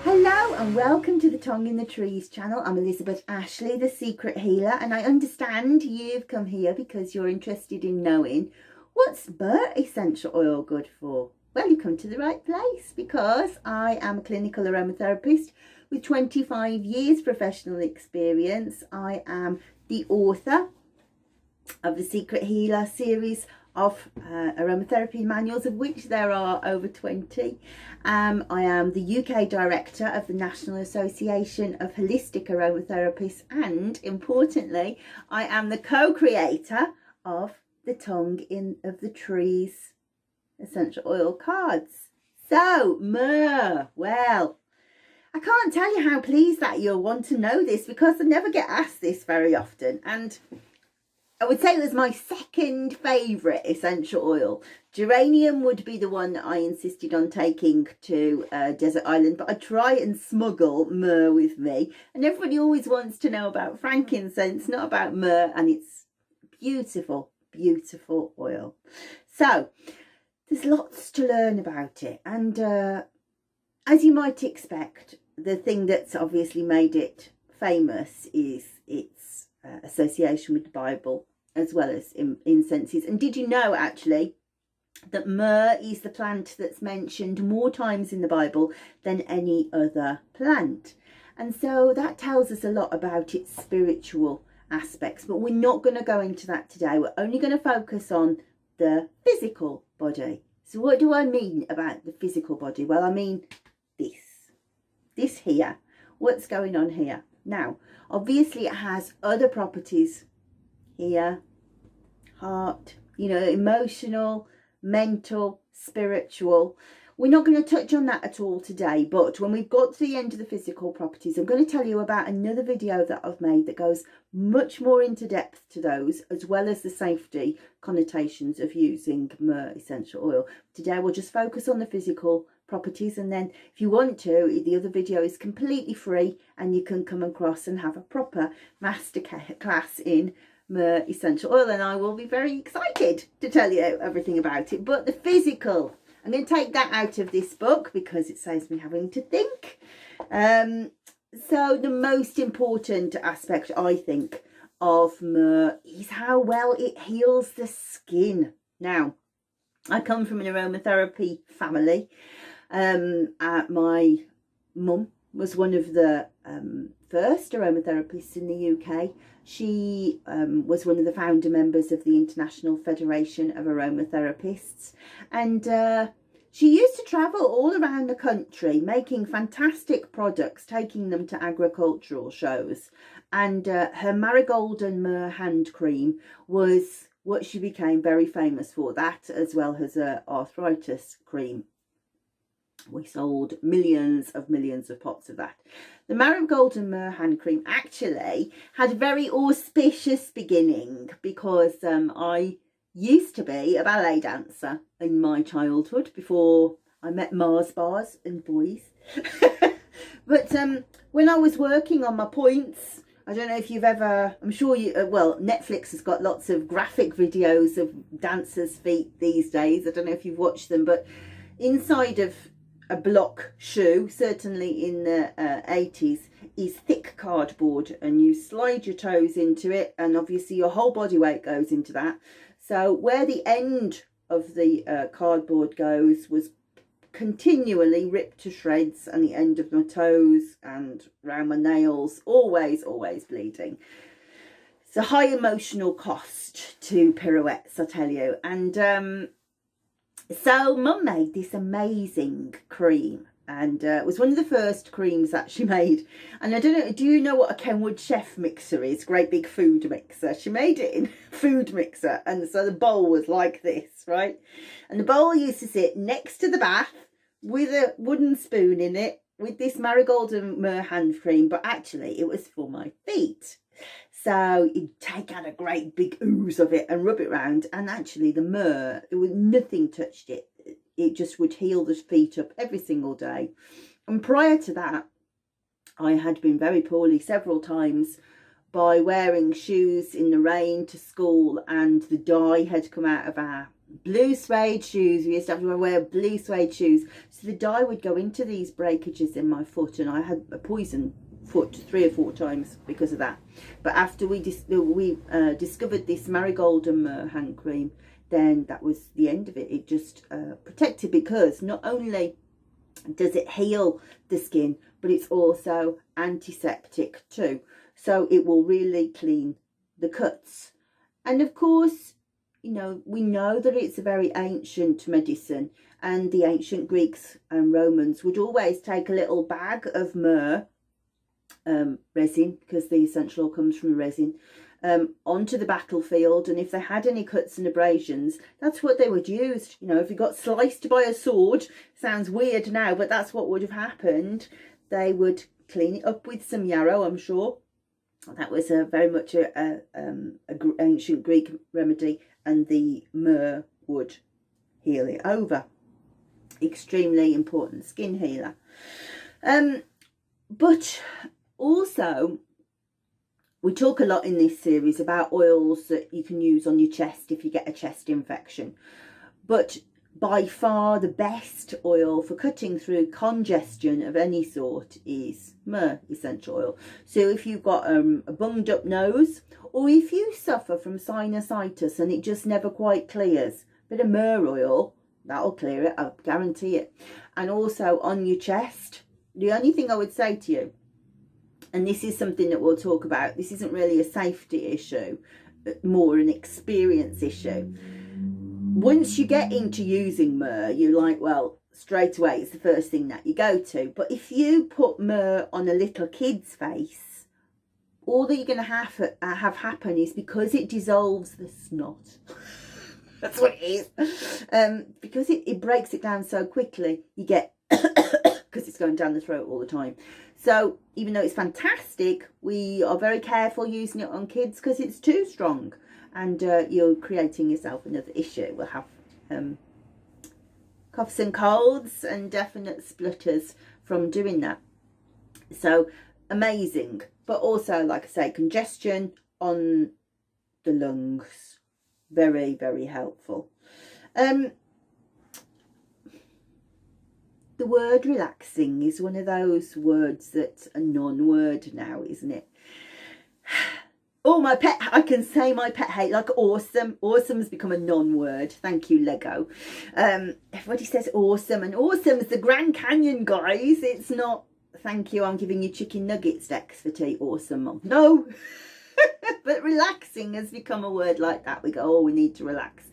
Hello and welcome to the Tongue in the Trees channel. I'm Elizabeth Ashley, the Secret Healer, and I understand you've come here because you're interested in knowing what's Myrrh Essential Oil good for. Well, you come to the right place because I am a clinical aromatherapist with 25 years professional experience. I am the author of the Secret Healer series of aromatherapy manuals, of which there are over 20. I am the UK director of the National Association of Holistic Aromatherapists, and importantly, I am the co-creator of the Tongue in of the Trees essential oil cards. So, myrrh, well, I can't tell you how pleased that you'll want to know this because I never get asked this very often, and I would say it was my second favourite essential oil. Geranium would be the one that I insisted on taking to Desert Island, but I try and smuggle myrrh with me. And everybody always wants to know about frankincense, not about myrrh, and it's beautiful, beautiful oil. So there's lots to learn about it. And as you might expect, the thing that's obviously made it famous is its association with the Bible, as well as incenses. And did you know actually that myrrh is the plant that's mentioned more times in the Bible than any other plant? And so that tells us a lot about its spiritual aspects, but we're not going to go into that today. We're only going to focus on the physical body. So what do I mean about the physical body? Well, I mean this here. What's going on here? Now, obviously it has other properties here, heart, you know, emotional, mental, spiritual. We're not going to touch on that at all today, but when we've got to the end of the physical properties, I'm going to tell you about another video that I've made that goes much more into depth to those, as well as the safety connotations of using myrrh essential oil. Today we'll just focus on the physical properties, and then if you want to, the other video is completely free and you can come across and have a proper master class in myrrh essential oil, and I will be very excited to tell you everything about it. But the physical, I'm going to take that out of this book because it saves me having to think. So the most important aspect, I think, of myrrh is how well it heals the skin. Now, I come from an aromatherapy family. My mum was one of the first aromatherapists in the UK. She was one of the founder members of the International Federation of Aromatherapists, and she used to travel all around the country making fantastic products, taking them to agricultural shows, and her marigold and myrrh hand cream was what she became very famous for, that as well as her arthritis cream. We sold millions of pots of that. The marigold and myrrh hand cream actually had a very auspicious beginning because I used to be a ballet dancer in my childhood before I met Mars bars and boys. But when I was working on my points, I don't know if you've ever, I'm sure you, well, Netflix has got lots of graphic videos of dancers' feet these days. I don't know if you've watched them, but inside of a block shoe, certainly in the 80s, is thick cardboard, and you slide your toes into it, and obviously your whole body weight goes into that. So where the end of the cardboard goes was continually ripped to shreds, and the end of my toes and around my nails always bleeding. It's a high emotional cost to pirouettes, I tell you. And so Mum made this amazing cream And it was one of the first creams that she made. And I don't know, do you know what a Kenwood chef mixer is? Great big food mixer. She made it in food mixer, and so the bowl was like this, right? And the bowl used to sit next to the bath with a wooden spoon in it with this marigold and myrrh hand cream, but actually it was for my feet. So you'd take out a great big ooze of it and rub it round, and actually the myrrh, it was nothing touched it. It just would heal the feet up every single day. And prior to that, I had been very poorly several times by wearing shoes in the rain to school, and the dye had come out of our blue suede shoes. We used to have to wear blue suede shoes, so the dye would go into these breakages in my foot, and I had a poison foot 3 or 4 times because of that. But after we discovered this marigold and myrrh hand cream, then that was the end of it. It just protected, because not only does it heal the skin, but it's also antiseptic too. So it will really clean the cuts. And of course, you know, we know that it's a very ancient medicine, and the ancient Greeks and Romans would always take a little bag of myrrh resin, because the essential oil comes from resin, onto the battlefield, and if they had any cuts and abrasions, that's what they would use. You know, if you got sliced by a sword, sounds weird now, but that's what would have happened. They would clean it up with some yarrow, I'm sure. That was very much a ancient Greek remedy, and the myrrh would heal it over. Extremely important skin healer. But also, we talk a lot in this series about oils that you can use on your chest if you get a chest infection. But by far the best oil for cutting through congestion of any sort is myrrh essential oil. So if you've got a bunged up nose, or if you suffer from sinusitis and it just never quite clears, a bit of myrrh oil, that'll clear it, I guarantee it. And also on your chest, the only thing I would say to you, and this is something that we'll talk about, this isn't really a safety issue, but more an experience issue. Once you get into using myrrh, you're like, well, straight away it's the first thing that you go to. But if you put myrrh on a little kid's face, all that you're going to have happen is, because it dissolves the snot, that's what it is, because it breaks it down so quickly, you get because it's going down the throat all the time. So even though it's fantastic, we are very careful using it on kids because it's too strong, and you're creating yourself another issue. We'll have coughs and colds and definite splutters from doing that. So amazing. But also, like I say, congestion on the lungs, very, very helpful. The word relaxing is one of those words that's a non-word now, isn't it? Oh, my pet, I can say my pet hate, like awesome. Awesome has become a non-word. Thank you, Lego. Everybody says awesome, and awesome is the Grand Canyon, guys. It's not, thank you, I'm giving you chicken nugget stacks for tea. Awesome, Mum. No. But relaxing has become a word like that. We go, oh, we need to relax.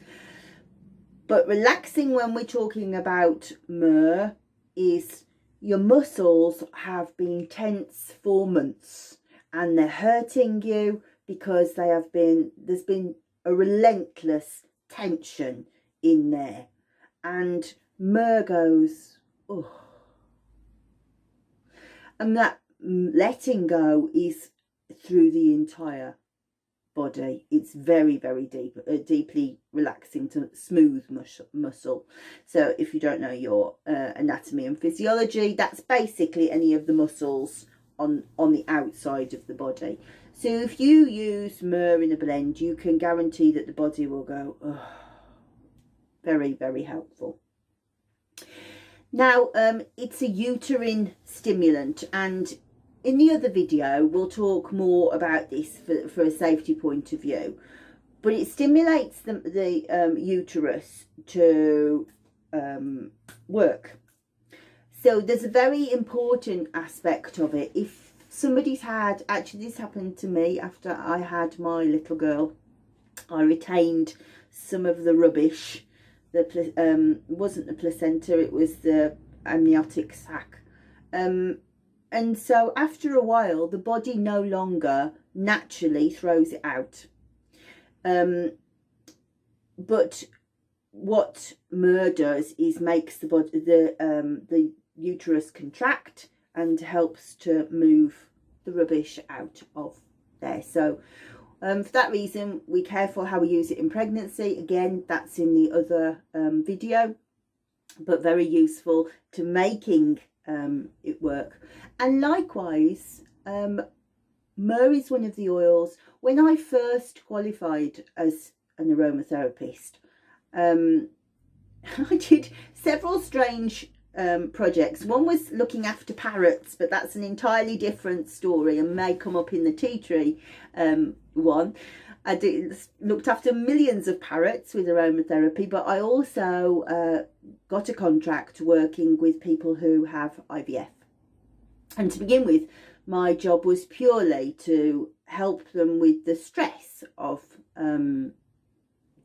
But relaxing, when we're talking about myrrh, is your muscles have been tense for months and they're hurting you because there's been a relentless tension in there, and myrrh goes, oh, and that letting go is through the entire body. It's very, very deeply relaxing to smooth muscle. So if you don't know your anatomy and physiology, that's basically any of the muscles on the outside of the body. So if you use myrrh in a blend, you can guarantee that the body will go, oh, very, very helpful. Now, it's a uterine stimulant, and in the other video, we'll talk more about this for a safety point of view. But it stimulates the uterus to work. So there's a very important aspect of it. If somebody's had, actually this happened to me after I had my little girl, I retained some of the rubbish. It wasn't the placenta, it was the amniotic sac. And so after a while, the body no longer naturally throws it out. But what Myrrh does is makes the uterus contract and helps to move the rubbish out of there. So for that reason, we're careful how we use it in pregnancy. Again, that's in the other video, but very useful to making it work. And likewise, Myrrh is one of the oils. When I first qualified as an aromatherapist, I did several strange projects. One was looking after parrots, but that's an entirely different story and may come up in the tea tree one. I looked after millions of parrots with aromatherapy, but I also got a contract working with people who have IVF. And to begin with, my job was purely to help them with the stress of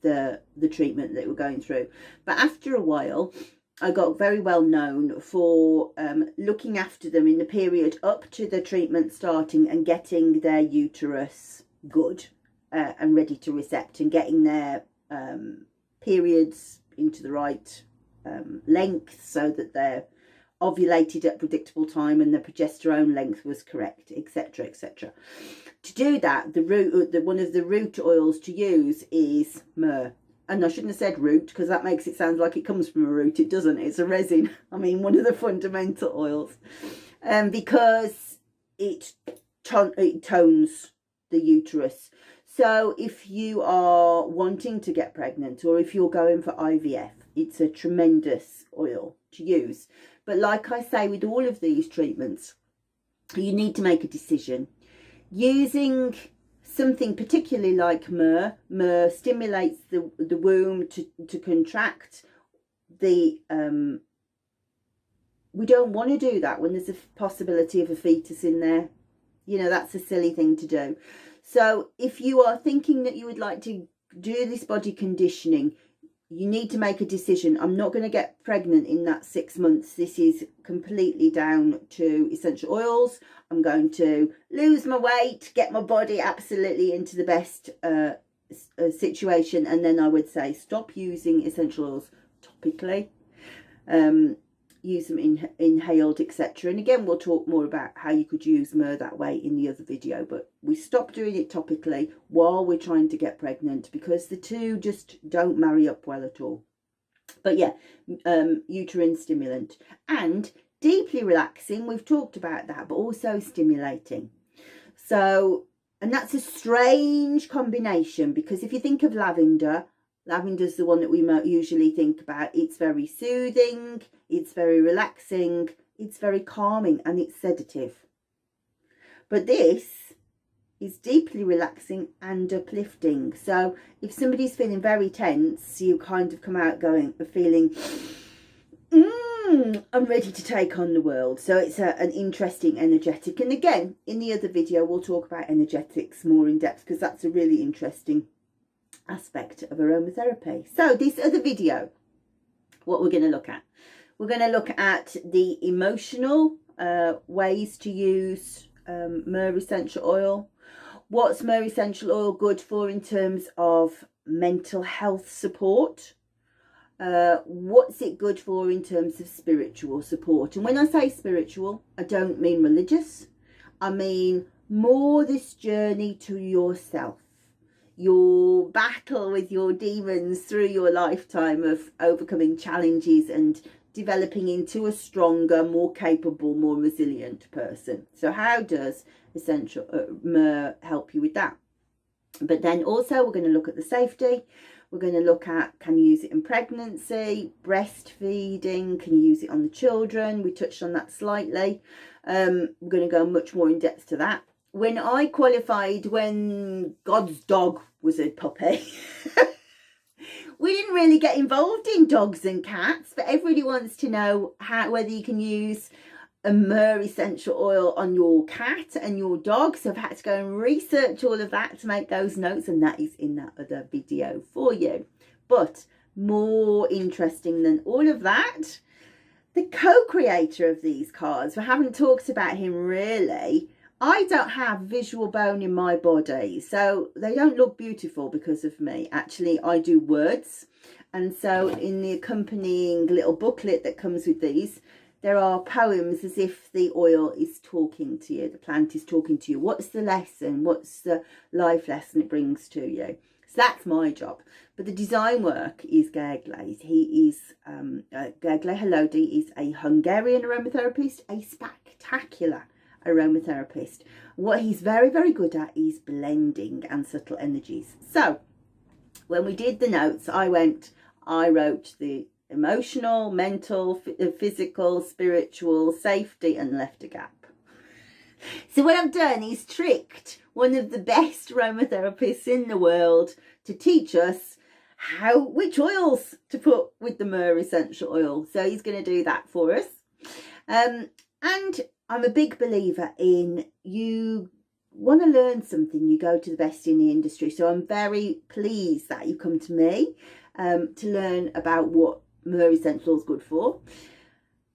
the treatment that we're going through. But after a while, I got very well known for looking after them in the period up to the treatment starting and getting their uterus good and ready to recept, and getting their periods into the right length so that they're ovulated at predictable time and the progesterone length was correct, etc., etc. To do that, one of the root oils to use is myrrh. And I shouldn't have said root, because that makes it sound like it comes from a root. It doesn't. It's a resin. I mean, one of the fundamental oils, because it tones the uterus. So if you are wanting to get pregnant, or if you're going for IVF, it's a tremendous oil to use. But like I say, with all of these treatments, you need to make a decision. Using something particularly like myrrh stimulates the womb to contract. We don't want to do that when there's a possibility of a fetus in there. You know, that's a silly thing to do. So if you are thinking that you would like to do this body conditioning, you need to make a decision. I'm not going to get pregnant in that 6 months. This is completely down to essential oils. I'm going to lose my weight, get my body absolutely into the best situation. And then I would say stop using essential oils topically. Use them inhaled, etc. And again, we'll talk more about how you could use myrrh that way in the other video. But we stop doing it topically while we're trying to get pregnant, because the two just don't marry up well at all. But yeah, uterine stimulant and deeply relaxing. We've talked about that, but also stimulating. So, and that's a strange combination, because if you think of lavender's the one that we usually think about. It's very soothing, it's very relaxing, it's very calming, and it's sedative. But this is deeply relaxing and uplifting. So if somebody's feeling very tense, you kind of come out feeling, I'm ready to take on the world. So it's an interesting energetic. And again, in the other video, we'll talk about energetics more in depth, because that's a really interesting aspect of aromatherapy. So this other video, what we're going to look at, we're going to look at the emotional ways to use Myrrh Essential Oil. What's Myrrh Essential Oil good for in terms of mental health support? What's it good for in terms of spiritual support? And when I say spiritual, I don't mean religious. I mean more this journey to yourself, your battle with your demons through your lifetime of overcoming challenges and developing into a stronger, more capable, more resilient person. So how does essential myrrh help you with that? But then also we're going to look at the safety. We're going to look at, can you use it in pregnancy, breastfeeding, can you use it on the children? We touched on that slightly. We're going to go much more in depth to that. When I qualified, when God's dog was a puppy, we didn't really get involved in dogs and cats, but everybody wants to know whether you can use a Myrrh Essential Oil on your cat and your dog. So I've had to go and research all of that to make those notes, and that is in that other video for you. But more interesting than all of that, the co-creator of these cards. We haven't talked about him really. I don't have visual bone in my body, so they don't look beautiful because of me. Actually, I do words. And so in the accompanying little booklet that comes with these, there are poems as if the oil is talking to you, the plant is talking to you. What's the lesson? What's the life lesson it brings to you? So that's my job. But the design work is Gergely's. He is, Gergely Halodi is a Hungarian aromatherapist, a spectacular aromatherapist. What he's very, very good at is blending and subtle energies. So when we did the notes, I wrote the emotional, mental, physical, spiritual, safety, and left a gap. So what I've done is tricked one of the best aromatherapists in the world to teach us which oils to put with the Myrrh Essential Oil. So he's going to do that for us. And I'm a big believer in, you want to learn something, you go to the best in the industry. So I'm very pleased that you come to me to learn about what Myrrh Essential Oil is good for,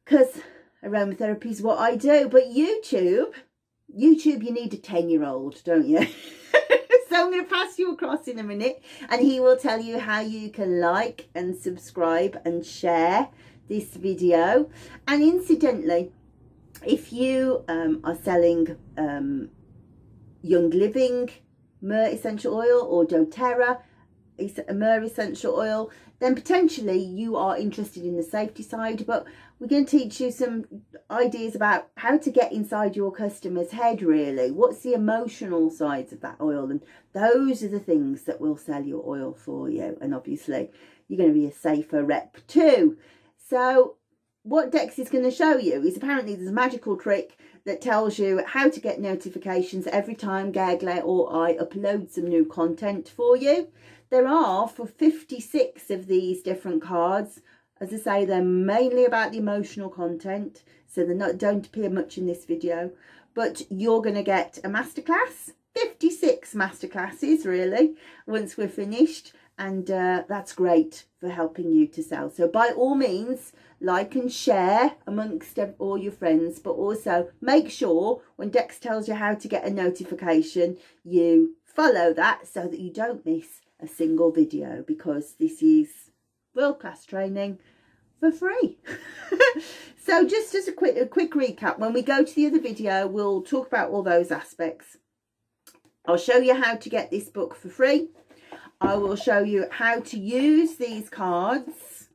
because aromatherapy is what I do. But YouTube, you need a 10-year-old, don't you? So I'm going to pass you across in a minute, and he will tell you how you can like and subscribe and share this video. And incidentally, if you are selling Young Living Myrrh Essential Oil or doTERRA Myrrh Essential Oil, then potentially you are interested in the safety side. But we're going to teach you some ideas about how to get inside your customer's head, really. What's the emotional sides of that oil? And those are the things that will sell your oil for you. And obviously you're going to be a safer rep too. So what Dex is going to show you is, apparently there's a magical trick that tells you how to get notifications every time Gergely or I upload some new content for you. There are for 56 of these different cards. As I say, they're mainly about the emotional content, so don't appear much in this video. But you're going to get a masterclass, 56 masterclasses really, once we're finished. And that's great for helping you to sell. So by all means, like and share amongst all your friends, but also make sure when Dex tells you how to get a notification, you follow that so that you don't miss a single video, because this is world-class training for free. So just as a quick recap, when we go to the other video, we'll talk about all those aspects. I'll show you how to get this book for free. I will show you how to use these cards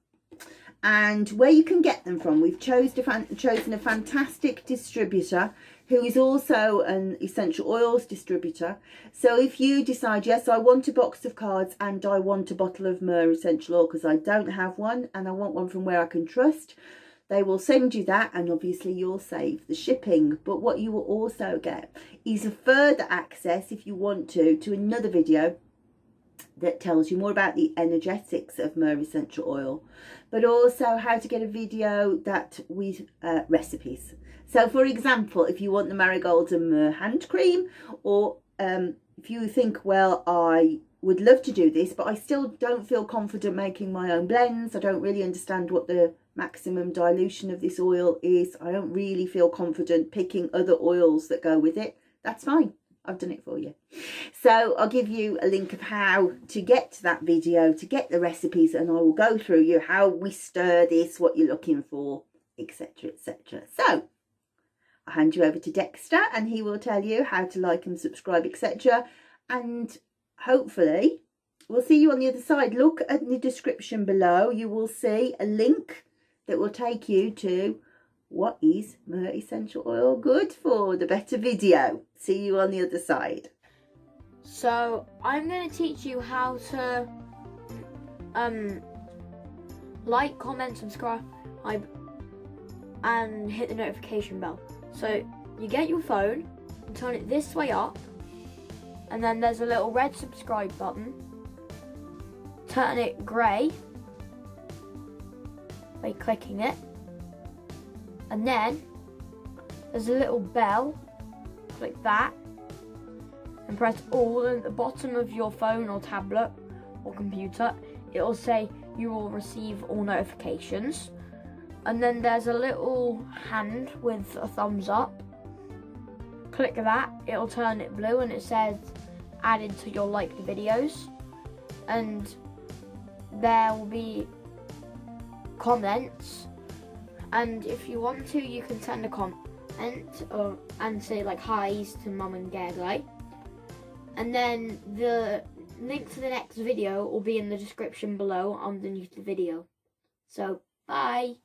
and where you can get them from. We've chosen a fantastic distributor who is also an essential oils distributor. So if you decide, yes, I want a box of cards and I want a bottle of Myrrh Essential Oil because I don't have one and I want one from where I can trust, they will send you that, and obviously you'll save the shipping. But what you will also get is a further access, if you want to another video that tells you more about the energetics of Myrrh Essential Oil, but also how to get a video that with recipes. So for example, if you want the marigold and myrrh hand cream, or if you think, well, I would love to do this, but I still don't feel confident making my own blends. I don't really understand what the maximum dilution of this oil is. I don't really feel confident picking other oils that go with it. That's fine. I've done it for you. So I'll give you a link of how to get to that video, to get the recipes, and I will go through you how we stir this, what you're looking for, etc, etc. So I'll hand you over to Dexter and he will tell you how to like and subscribe, etc. And hopefully we'll see you on the other side. Look at the description below. You will see a link that will take you to what is Myrrh Essential Oil good for, the better video. See you on the other side. So I'm going to teach you how to like, comment, subscribe and hit the notification bell. So you get your phone and turn it this way up, and then there's a little red subscribe button. Turn it grey by clicking it, and then there's a little bell. Click that and press all at the bottom of your phone or tablet or computer. It will say you will receive all notifications. and then there's a little hand with a thumbs up. Click that, it'll turn it blue and it says added to your liked videos, and there will be comments, and if you want to you can send a comment and say like hi's to Mum and Gergely, and then the link to the next video will be in the description below underneath the video. So bye.